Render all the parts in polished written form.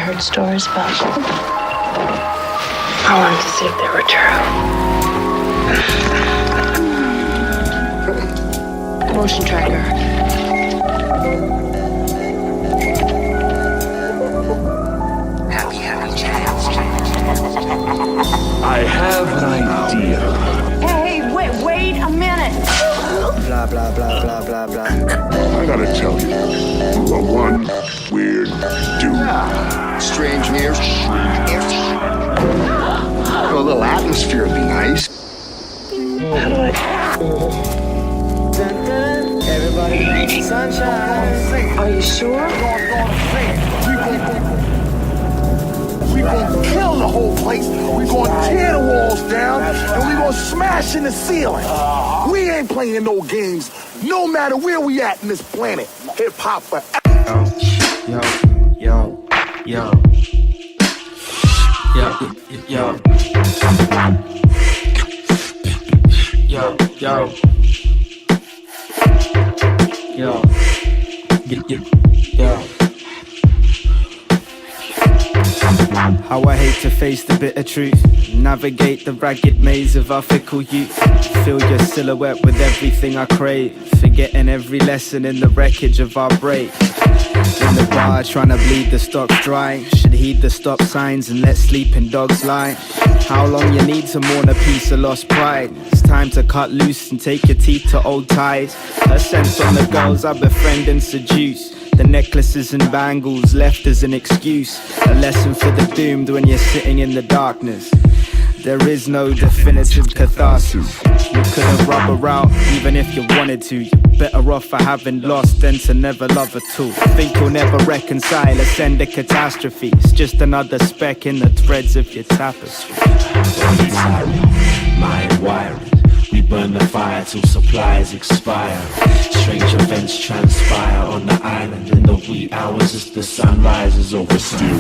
heard stories about them. I wanted to see if they were true. Motion tracker. I have an idea. Hey, wait a minute. Blah, blah, blah, blah, blah, blah. I gotta tell you, you are one weird dude. Strange news. A little atmosphere would be nice. How do I... Everybody, sunshine. Are you sure? We gonna kill the whole place. We gonna tear the walls down, and we gonna smash in the ceiling. We ain't playing no games, no matter where we at in this planet. Hip hop forever. Yo, yo, yo, yo, yo, yo, yo, yo, yo. How I hate to face the bitter truth, navigate the ragged maze of our fickle youth. Fill your silhouette with everything I crave, forgetting every lesson in the wreckage of our break. In the bar trying to bleed the stocks dry, should heed the stop signs and let sleeping dogs lie. How long you need to mourn a piece of lost pride? It's time to cut loose and take your teeth to old ties. A sense on the girls I befriend and seduce. The necklaces and bangles left as an excuse. A lesson for the doomed when you're sitting in the darkness. There is no definitive catharsis. You couldn't rub her out even if you wanted to. You're better off for having lost than to never love at all. Think you'll never reconcile, ascend a catastrophe. It's just another speck in the threads of your tapestry. Body tiring, mind wiring. We burn the fire till supplies expire. Strange events transpire on the island in the wee hours as the sun rises over still.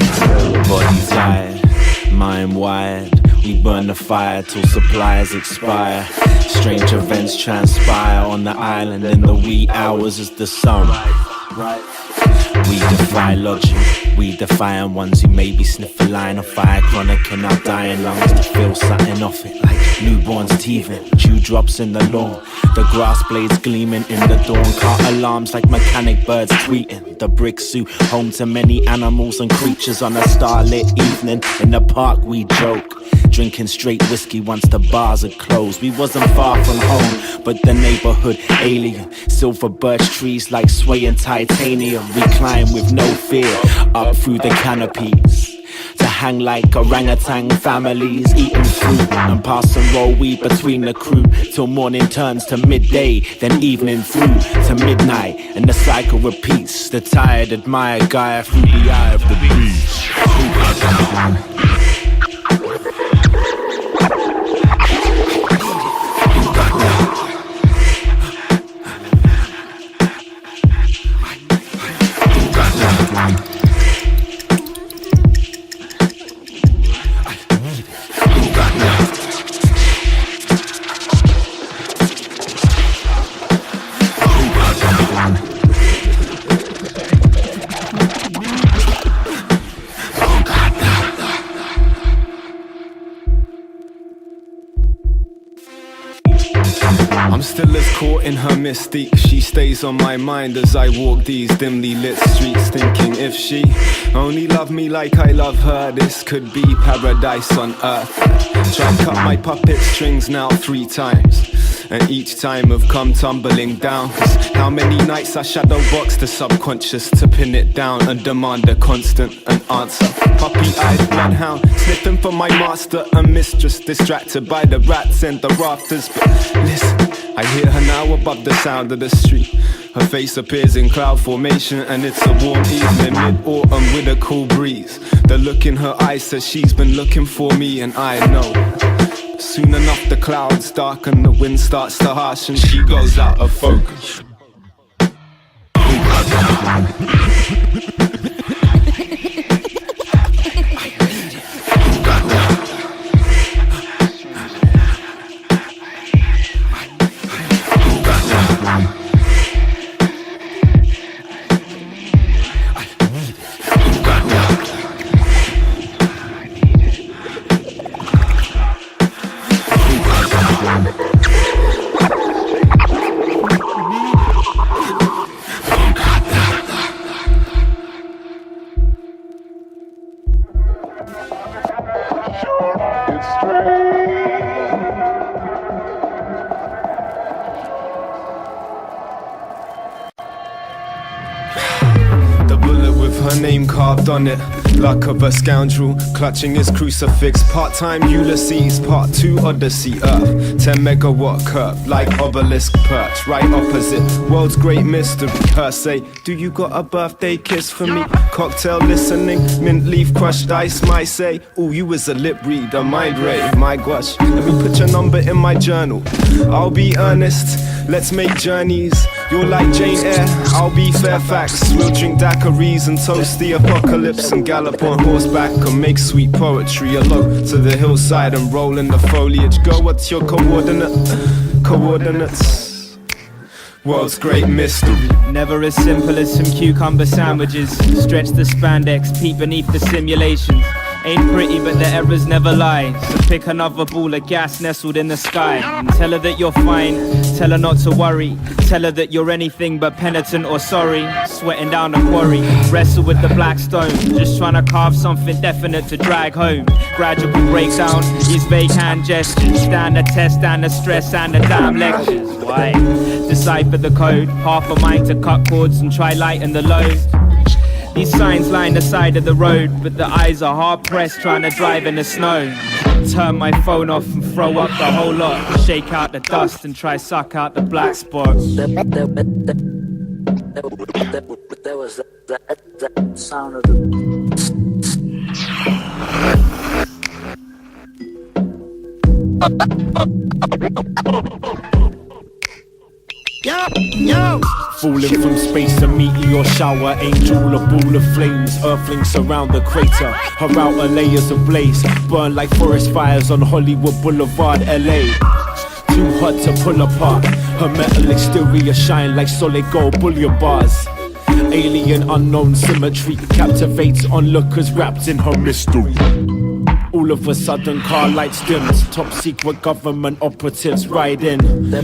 Body tired, mind wired. We burn the fire till supplies expire. Strange events transpire on the island in the wee hours as the sun. We defy logic, we defying ones who maybe sniff a line of fire chronic in our dying lungs to feel something off it like newborns teething, dewdrops in the lawn, the grass blades gleaming in the dawn, car alarms like mechanic birds tweeting, the brick zoo home to many animals and creatures on a starlit evening. In the park we joke, drinking straight whiskey once the bars are closed. We wasn't far from home, but the neighborhood alien, silver birch trees like swaying titanium. We climb with no fear, up through the canopies, to hang like orangutan families, eating fruit and pass and roll weed between the crew, till morning turns to midday, then evening through to midnight, and the cycle repeats. The tired admired guy through the eye of the beast. I'm still as caught in her mystique. She stays on my mind as I walk these dimly lit streets, thinking if she only loved me like I love her, this could be paradise on earth. Tried cut my puppet strings now 3 times, and each time have come tumbling down. Cause how many nights I shadow box the subconscious to pin it down and demand a constant an answer. Puppy-eyed bloodhound sniffing for my master and mistress, distracted by the rats and the rafters. But listen, I hear her now above the sound of the street. Her face appears in cloud formation, and it's a warm evening mid-autumn with a cool breeze. The look in her eyes says she's been looking for me, and I know. Soon enough the clouds darken, the wind starts to harsh, and she goes out of focus. The bullet with her name carved on it, luck of a scoundrel, clutching his crucifix. Part-time Ulysses, part 2 Odyssey, Earth 10 megawatt curve, like obelisk perch, right opposite, world's great mystery. Her say, do you got a birthday kiss for me? Cocktail listening, mint leaf crushed ice. Might say, ooh, you was a lip reader, mind ray, my gosh. Let me put your number in my journal, I'll be earnest, let's make journeys. You're like Jane Eyre, I'll be Fairfax. We'll drink daiquiris and toast the apocalypse, and gallop on horseback and make sweet poetry. Alone to the hillside and roll in the foliage. Girl, what's your coordinates? World's great mystery. Never as simple as some cucumber sandwiches. Stretch the spandex, peep beneath the simulations. Ain't pretty, but the errors never lie. So pick another ball of gas nestled in the sky and tell her that you're fine, tell her not to worry. Tell her that you're anything but penitent or sorry. Sweating down the quarry, wrestle with the black stone. Just trying to carve something definite to drag home. Gradual breakdown, these vague hand gestures. Stand the test and the stress and the damn lectures. Why? Decipher the code, half a mic to cut cords and try lighten the load. These signs line the side of the road, but the eyes are hard pressed trying to drive in the snow. Turn my phone off and throw up the whole lot. Shake out the dust and try suck out the black spots. There was that sound of the Yo! Falling from space, a meteor shower, angel, a ball of flames. Earthlings surround the crater, her outer layers ablaze. Burn like forest fires on Hollywood Boulevard, LA. Too hot to pull apart, her metal exterior shine like solid gold bullion bars. Alien unknown symmetry captivates onlookers wrapped in her mystery. All of a sudden car lights dimmed, top secret government operatives ride in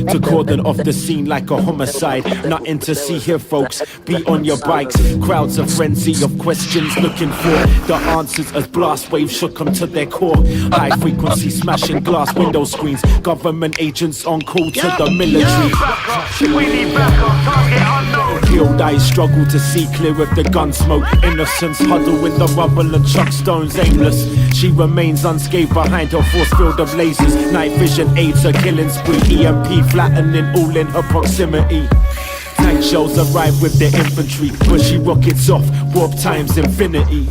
to cordon off the scene like a homicide. Nothing to see here folks, be on your bikes. Crowds a frenzy of questions looking for the answers as blast waves shook them to their core. High frequency smashing glass window screens, government agents on call to the military. Peeled eyes struggle to see clear of the gun smoke. Innocents huddle in the rubble and chuck stones aimless. She remains unscathed behind her force field of lasers. Night vision aids her killing spree. EMP flattening all in her proximity. Tank shells arrive with their infantry, but she rockets off warp times infinity.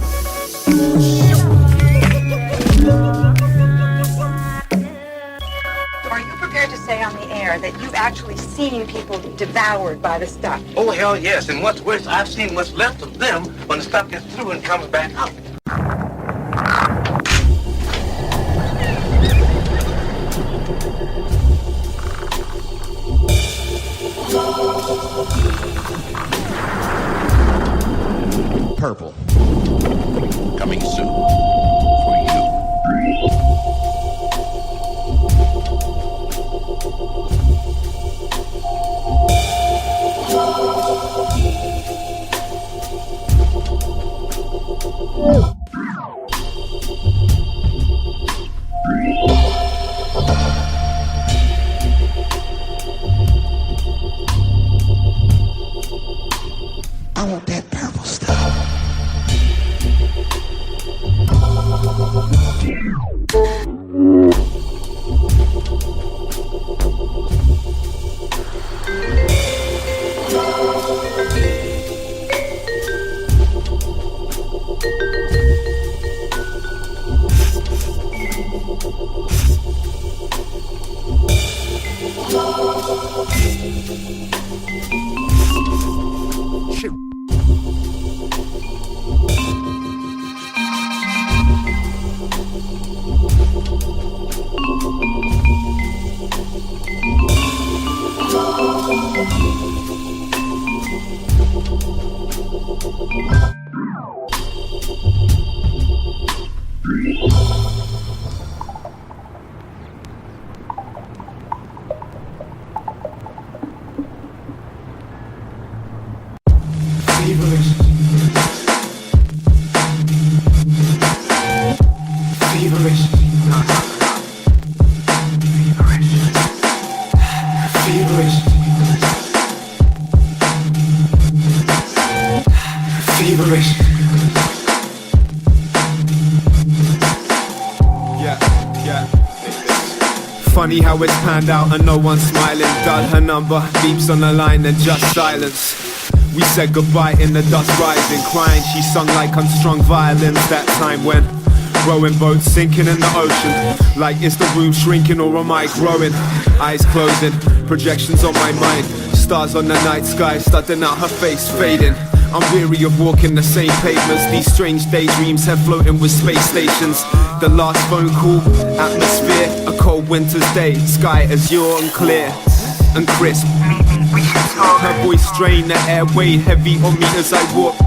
Are you prepared to say on the air that you've actually seen people devoured by the stuff? Oh, hell yes. And what's worse, I've seen what's left of them when the stuff gets through and comes back out. Purple. Coming soon. For you. I want that purple stuff. Shoot. Feverish. Feverish. Funny how it's panned out and no one's smiling. Dial her number, beeps on the line and just silence. We said goodbye in the dust rising, crying. She sung like unstrung violins. That time when rowing boats sinking in the ocean. Like is the room shrinking or am I growing? Eyes closing, projections on my mind. Stars on the night sky, studying out her face fading. I'm weary of walking the same pavements. These strange daydreams have floating with space stations. The last phone call, atmosphere, a cold winter's day. Sky azure and clear and crisp. Her voice strained, the air weighed heavy on me as I walked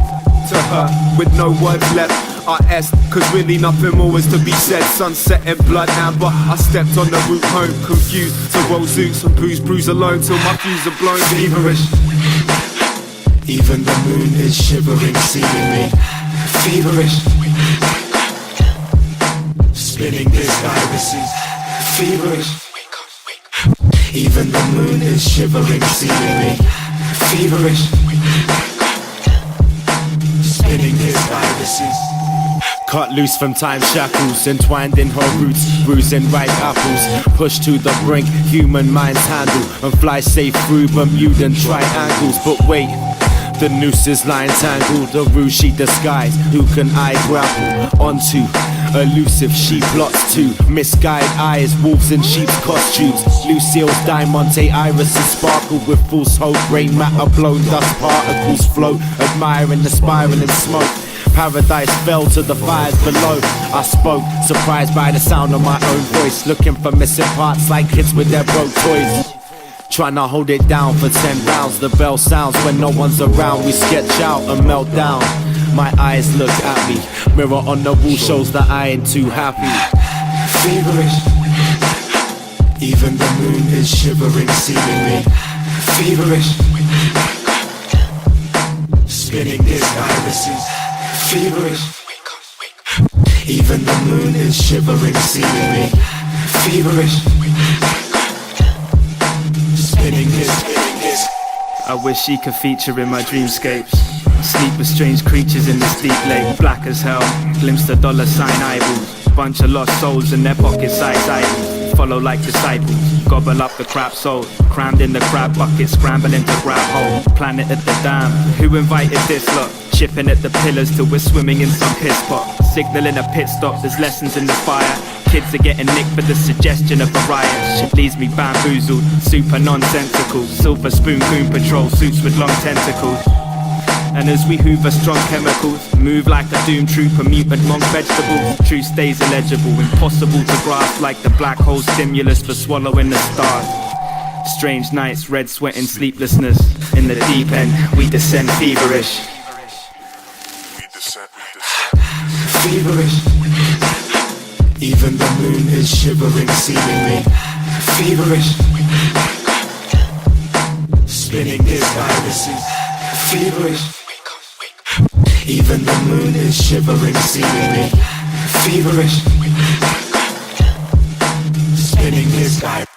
to her with no words left. RS, cause really nothing more was to be said. Sunset in blood amber, I stepped on the route home, confused. So roll suits and bruise alone till my fuse are blown. Feverish. Even the moon is shivering, seeing me. Feverish. Spinning his irises. Feverish. Even the moon is shivering, seeing me. Feverish. Spinning his irises. Cut loose from time's shackles, entwined in her roots, bruising ripe apples. Pushed to the brink, human minds handle, and fly safe through Bermudan triangles. But wait, the noose is lying tangled, the ruse she disguised. Who can I grapple onto? Elusive she plots to misguide eyes, wolves in sheep's costumes. Lucille's diamante irises sparkle with false hope. Rain matter blown, dust particles float, admiring the spiraling smoke. Paradise fell to the fires below. I spoke, surprised by the sound of my own voice. Looking for missing parts like kids with their broke toys. Trying to hold it down for 10 rounds. The bell sounds when no one's around. We sketch out and melt down. My eyes look at me. Mirror on the wall shows that I ain't too happy. Feverish. Even the moon is shivering, seeing me. Feverish. Spinning his irises. Feverish. Even the moon is shivering, seeing me. Feverish. Spinning his. I wish she could feature in my dreamscapes. Sleep with strange creatures in this deep lake. Black as hell, glimpse the dollar sign eyeballs. Bunch of lost souls in their pocket size idols. Follow like disciples, gobble up the crap soul. Crammed in the crab bucket, scrambling to grab hold. Planet at the dam, who invited this lot? Chipping at the pillars till we're swimming in some piss pot. Signaling a pit stop, there's lessons in the fire. Kids are getting nicked for the suggestion of a riot. Shit leaves me bamboozled, super nonsensical. Silver spoon goon patrol, suits with long tentacles. And as we hoover strong chemicals, move like a doomed trooper, mutant monk vegetables. Truth stays illegible, impossible to grasp, like the black hole stimulus for swallowing the stars. Strange nights, red sweat and sleeplessness. In the deep end, we descend feverish. Feverish. Even the moon is shivering, seeing me. Feverish. Spinning his irises. Feverish. Even the moon is shivering, seeing me. Feverish. Spinning his irises.